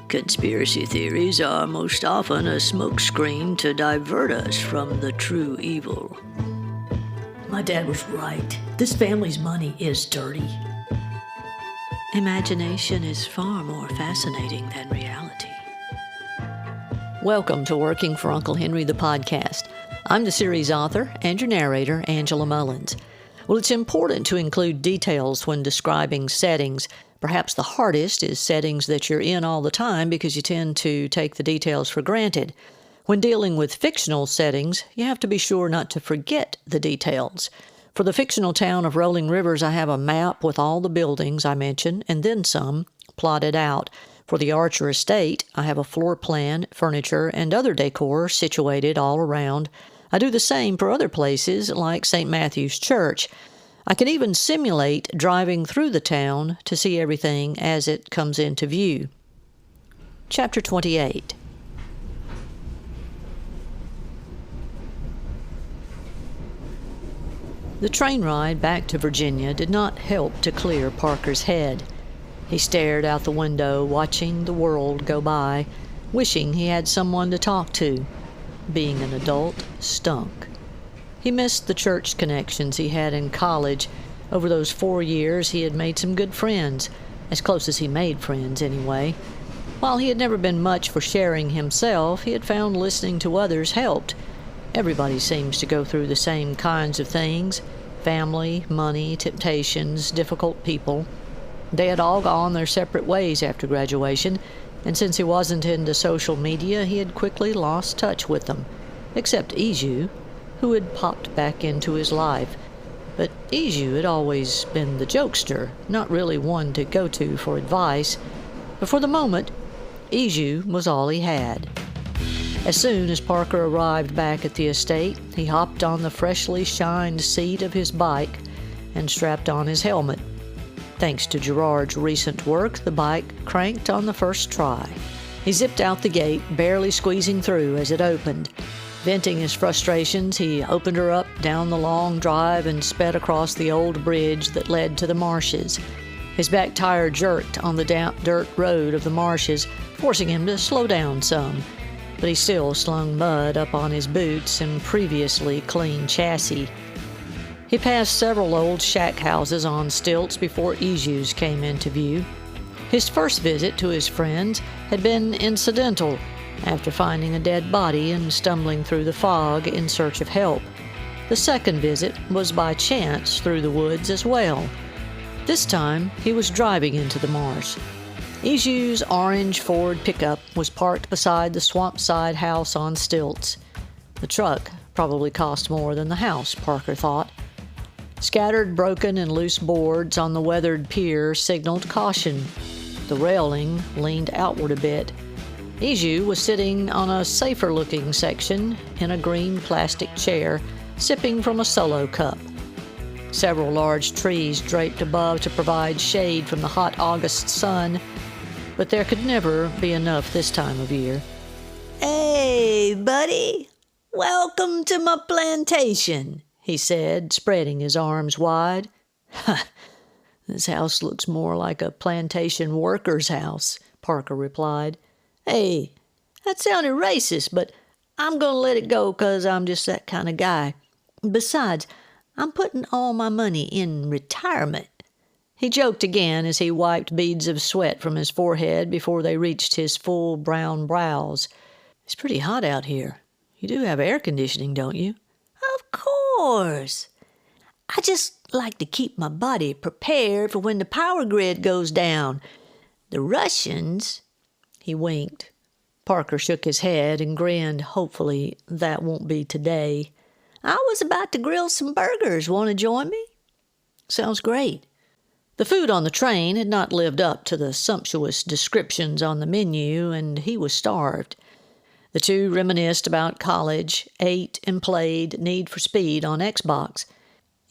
Conspiracy theories are most often a smokescreen to divert us from the true evil. My dad was right. This family's money is dirty. Imagination is far more fascinating than reality. Welcome to Working for Uncle Henry, the podcast. I'm the series author and your narrator, Angela Mullins. Well, it's important to include details when describing settings. Perhaps the hardest is settings that you're in all the time because you tend to take the details for granted. When dealing with fictional settings, you have to be sure not to forget the details. For the fictional town of Rolling Rivers, I have a map with all the buildings I mentioned, and then some, plotted out. For the Archer estate, I have a floor plan, furniture, and other decor situated all around. I do the same for other places like St. Matthew's Church. I can even simulate driving through the town to see everything as it comes into view. Chapter 28. The train ride back to Virginia did not help to clear Parker's head. He stared out the window, watching the world go by, wishing he had someone to talk to. Being an adult stunk. He missed the church connections he had in college. Over those 4 years, he had made some good friends, as close as he made friends anyway. While he had never been much for sharing himself, he had found listening to others helped. Everybody seems to go through the same kinds of things: family, money, temptations, difficult people. They had all gone their separate ways after graduation, and since he wasn't into social media, he had quickly lost touch with them, except Iju, who had popped back into his life. But Iju had always been the jokester, not really one to go to for advice. But for the moment, Iju was all he had. As soon as Parker arrived back at the estate, he hopped on the freshly shined seat of his bike and strapped on his helmet. Thanks to Gerard's recent work, the bike cranked on the first try. He zipped out the gate, barely squeezing through as it opened. Venting his frustrations, he opened her up down the long drive and sped across the old bridge that led to the marshes. His back tire jerked on the damp dirt road of the marshes, forcing him to slow down some. But he still slung mud up on his boots and previously clean chassis. He passed several old shack houses on stilts before Iju's came into view. His first visit to his friends had been incidental, after finding a dead body and stumbling through the fog in search of help. The second visit was by chance through the woods as well. This time, he was driving into the marsh. Iju's orange Ford pickup was parked beside the swampside house on stilts. The truck probably cost more than the house, Parker thought. Scattered broken and loose boards on the weathered pier signaled caution. The railing leaned outward a bit. Iju was sitting on a safer-looking section in a green plastic chair, sipping from a solo cup. Several large trees draped above to provide shade from the hot August sun, but there could never be enough this time of year. "Hey, buddy, welcome to my plantation," he said, spreading his arms wide. "This house looks more like a plantation worker's house," Parker replied. "Hey, that sounded racist, but I'm going to let it go 'cause I'm just that kind of guy. Besides, I'm putting all my money in retirement." He joked again as he wiped beads of sweat from his forehead before they reached his full brown brows. "It's pretty hot out here. You do have air conditioning, don't you?" "Of course. I just like to keep my body prepared for when the power grid goes down. The Russians..." He winked. Parker shook his head and grinned. "Hopefully that won't be today. I was about to grill some burgers. Want to join me?" "Sounds great." The food on the train had not lived up to the sumptuous descriptions on the menu, and he was starved. The two reminisced about college, ate and played Need for Speed on Xbox.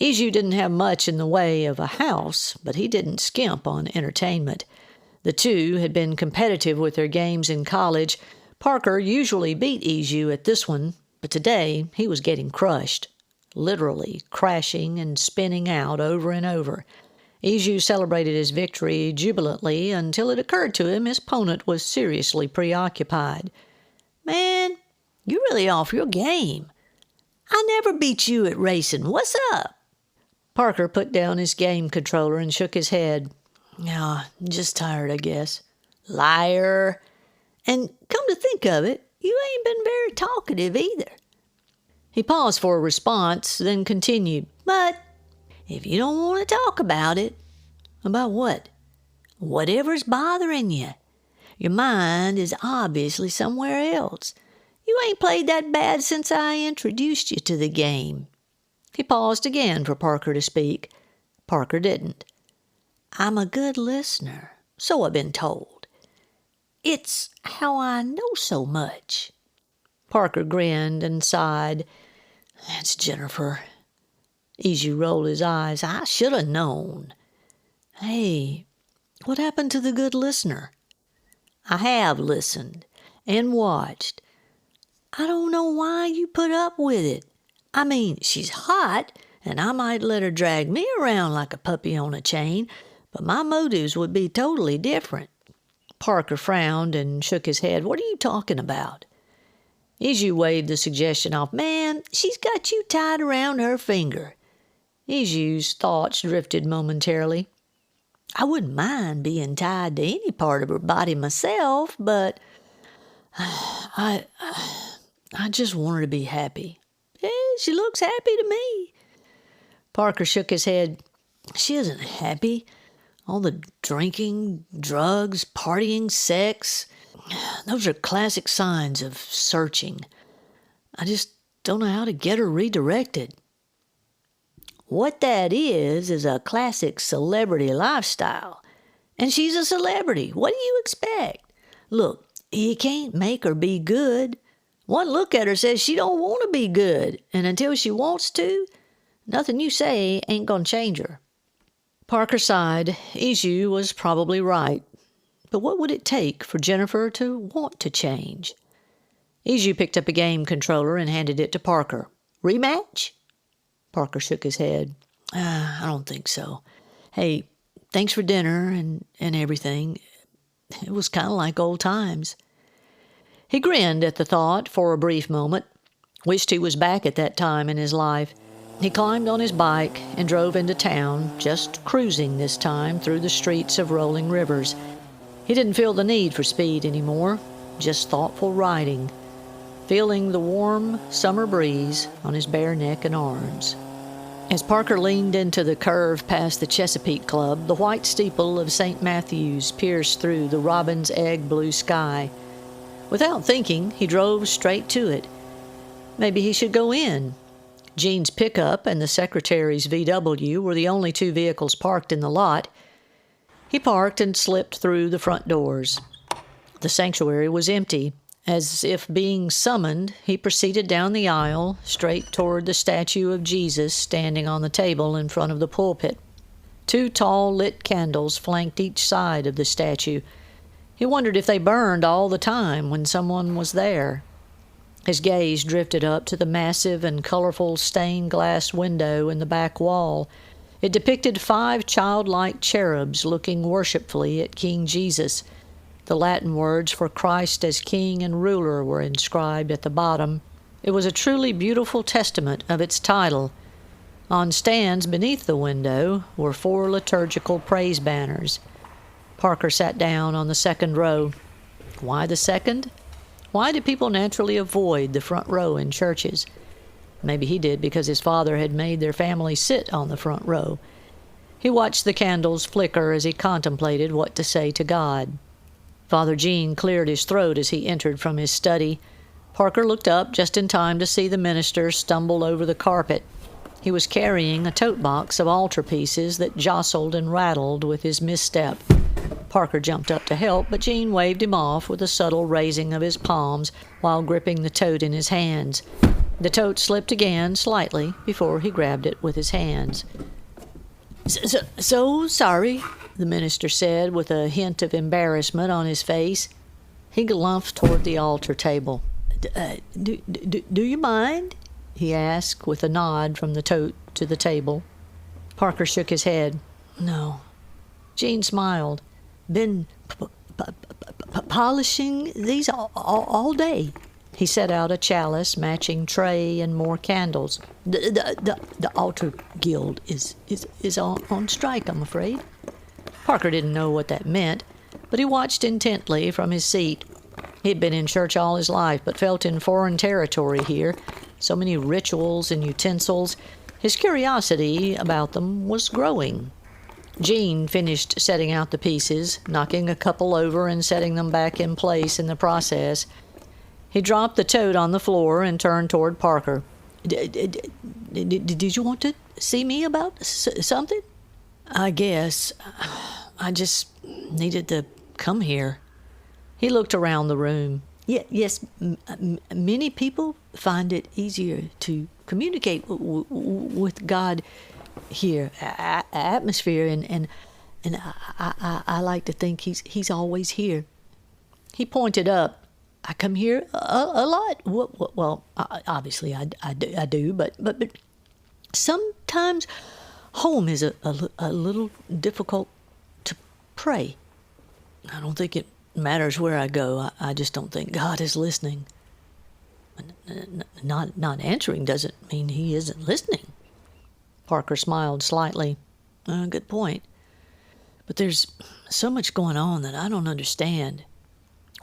Iju didn't have much in the way of a house, but he didn't skimp on entertainment. The two had been competitive with their games in college. Parker usually beat Iju at this one, but today he was getting crushed, literally crashing and spinning out over and over. Iju celebrated his victory jubilantly until it occurred to him his opponent was seriously preoccupied. Man, you're really off your game. I never beat you at racing. What's up? Parker put down his game controller and shook his head. Just tired, I guess. Liar. And come to think of it, you ain't been very talkative either. He paused for a response, then continued. But if you don't want to talk about it, about what? Whatever's bothering you. Your mind is obviously somewhere else. You ain't played that bad since I introduced you to the game. He paused again for Parker to speak. Parker didn't. I'm a good listener, so I've been told. It's how I know so much. Parker grinned and sighed. That's Jennifer. Iju rolled his eyes. I should have known. Hey, what happened to the good listener? I have listened and watched. I don't know why you put up with it. I mean, she's hot, and I might let her drag me around like a puppy on a chain, but my motives would be totally different. Parker frowned and shook his head. What are you talking about? Iju waved the suggestion off. Man, she's got you tied around her finger. Iju's thoughts drifted momentarily. I wouldn't mind being tied to any part of her body myself, but I just want her to be happy. Yeah, she looks happy to me. Parker shook his head. She isn't happy. All the drinking, drugs, partying, sex, those are classic signs of searching. I just don't know how to get her redirected. What that is a classic celebrity lifestyle. And she's a celebrity. What do you expect? Look, you can't make her be good. One look at her says she don't want to be good. And until she wants to, nothing you say ain't gonna change her. Parker sighed. Iju was probably right. But what would it take for Jennifer to want to change? Iju picked up a game controller and handed it to Parker. Rematch? Parker shook his head. I don't think so. Hey, thanks for dinner and everything. It was kind of like old times. He grinned at the thought for a brief moment, wished he was back at that time in his life. He climbed on his bike and drove into town, just cruising this time through the streets of rolling rivers. He didn't feel the need for speed anymore, just thoughtful riding, feeling the warm summer breeze on his bare neck and arms. As Parker leaned into the curve past the Chesapeake Club, the white steeple of St. Matthew's pierced through the robin's egg blue sky. Without thinking, he drove straight to it. Maybe he should go in. Jean's pickup and the secretary's VW were the only two vehicles parked in the lot. He parked and slipped through the front doors. The sanctuary was empty. As if being summoned, he proceeded down the aisle, straight toward the statue of Jesus standing on the table in front of the pulpit. Two tall lit candles flanked each side of the statue. He wondered if they burned all the time when someone was there. His gaze drifted up to the massive and colorful stained glass window in the back wall. It depicted 5 childlike cherubs looking worshipfully at King Jesus. The Latin words for Christ as King and Ruler were inscribed at the bottom. It was a truly beautiful testament of its title. On stands beneath the window were 4 liturgical praise banners. Parker sat down on the second row. Why the second? Why do people naturally avoid the front row in churches? Maybe he did because his father had made their family sit on the front row. He watched the candles flicker as he contemplated what to say to God. Father Jean cleared his throat as he entered from his study. Parker looked up just in time to see the minister stumble over the carpet. He was carrying a tote box of altar pieces that jostled and rattled with his misstep. Parker jumped up to help, but Jean waved him off with a subtle raising of his palms while gripping the tote in his hands. The tote slipped again slightly before he grabbed it with his hands. So sorry, the minister said with a hint of embarrassment on his face. He glanced toward the altar table. Do you mind? He asked with a nod from the tote to the table. Parker shook his head. No. Jean smiled. Been polishing these all day. He set out a chalice, matching tray, and more candles. The altar guild is on strike, I'm afraid. Parker didn't know what that meant, but he watched intently from his seat. He'd been in church all his life, but felt in foreign territory here. So many rituals and utensils. His curiosity about them was growing. Jean finished setting out the pieces, knocking a couple over and setting them back in place in the process. He dropped the tote on the floor and turned toward Parker. Did you want to see me about something? I guess. I just needed to come here. He looked around the room. Yes, many people find it easier to communicate with God here. Atmosphere, and I like to think he's always here. He pointed up. I come here a lot. Well, obviously I do, but sometimes home is a little difficult to pray. I don't think it matters where I go. I just don't think God is listening. Not answering doesn't mean he isn't listening. Parker smiled slightly. Good point. But there's so much going on that I don't understand.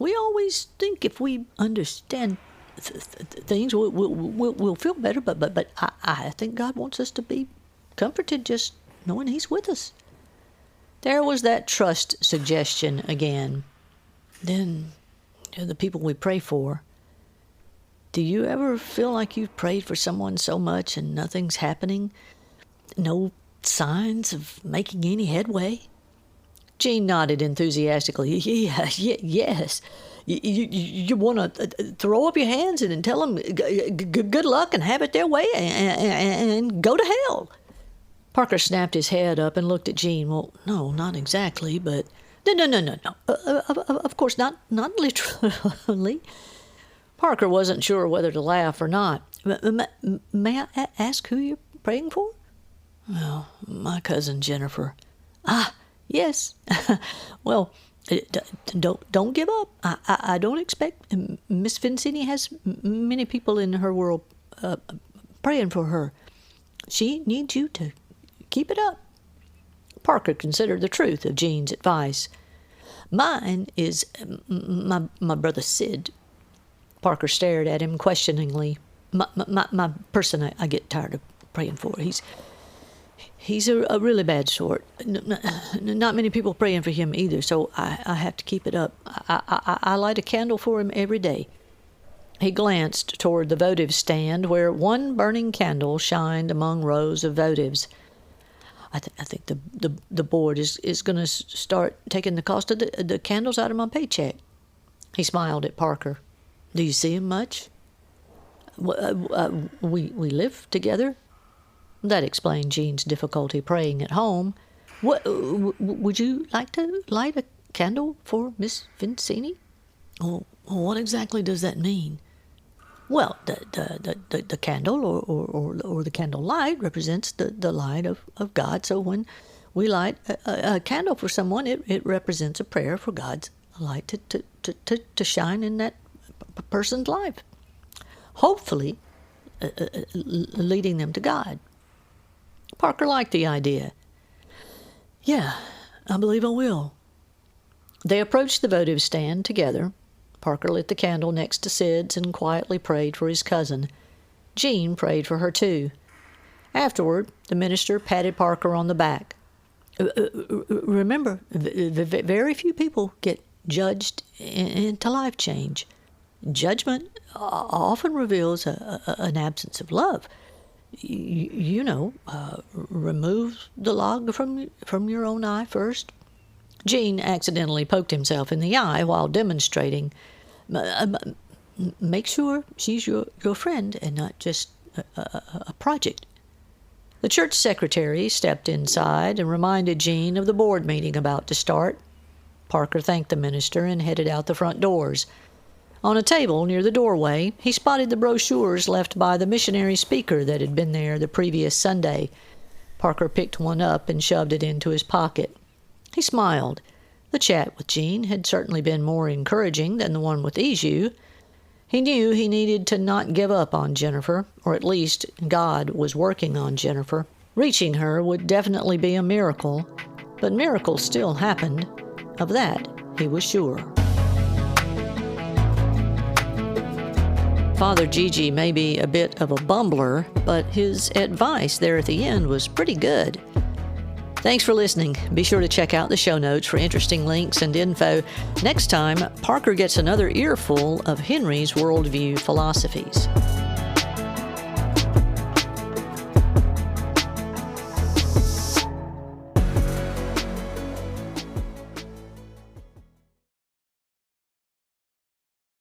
We always think if we understand things, we'll feel better, but I think God wants us to be comforted just knowing he's with us. There was that trust suggestion again. Then, the people we pray for. Do you ever feel like you've prayed for someone so much and nothing's happening? No signs of making any headway? Jean nodded enthusiastically. Yes. You want to throw up your hands and tell them good luck and have it their way and go to hell. Parker snapped his head up and looked at Jean. Well, no, not exactly, but... No. Of course, not literally. Parker wasn't sure whether to laugh or not. May I ask who you're praying for? Well, my cousin Jennifer. Ah, yes. Well, don't give up. I don't expect Miss Vincini has many people in her world praying for her. She needs you to keep it up. Parker considered the truth of Jean's advice. Mine is my brother Sid. Parker stared at him questioningly. My person I get tired of praying for. He's a really bad sort. Not many people praying for him either, so I have to keep it up. I light a candle for him every day. He glanced toward the votive stand where one burning candle shined among rows of votives. I think the board is going to start taking the cost of the candles out of my paycheck. He smiled at Parker. Do you see him much? We live together. That explained Jean's difficulty praying at home. Would you like to light a candle for Miss Vincini? Oh, what exactly does that mean? Well, the candle or the candle light represents the light of God. So when we light a candle for someone, it represents a prayer for God's light to shine in that person's life, hopefully leading them to God. Parker liked the idea. Yeah, I believe I will. They approached the votive stand together. Parker lit the candle next to Sid's and quietly prayed for his cousin. Jean prayed for her too. Afterward, the minister patted Parker on the back. Remember, very few people get judged into life change. Judgment often reveals an absence of love. Remove the log from your own eye first. Jean accidentally poked himself in the eye while demonstrating. Make sure she's your friend and not just a project. The church secretary stepped inside and reminded Jean of the board meeting about to start. Parker thanked the minister and headed out the front doors. On a table near the doorway, he spotted the brochures left by the missionary speaker that had been there the previous Sunday. Parker picked one up and shoved it into his pocket. He smiled. The chat with Jean had certainly been more encouraging than the one with Izu. He knew he needed to not give up on Jennifer, or at least God was working on Jennifer. Reaching her would definitely be a miracle, but miracles still happened. Of that, he was sure. Father Gigi may be a bit of a bumbler, but his advice there at the end was pretty good. Thanks for listening. Be sure to check out the show notes for interesting links and info. Next time, Parker gets another earful of Henry's worldview philosophies.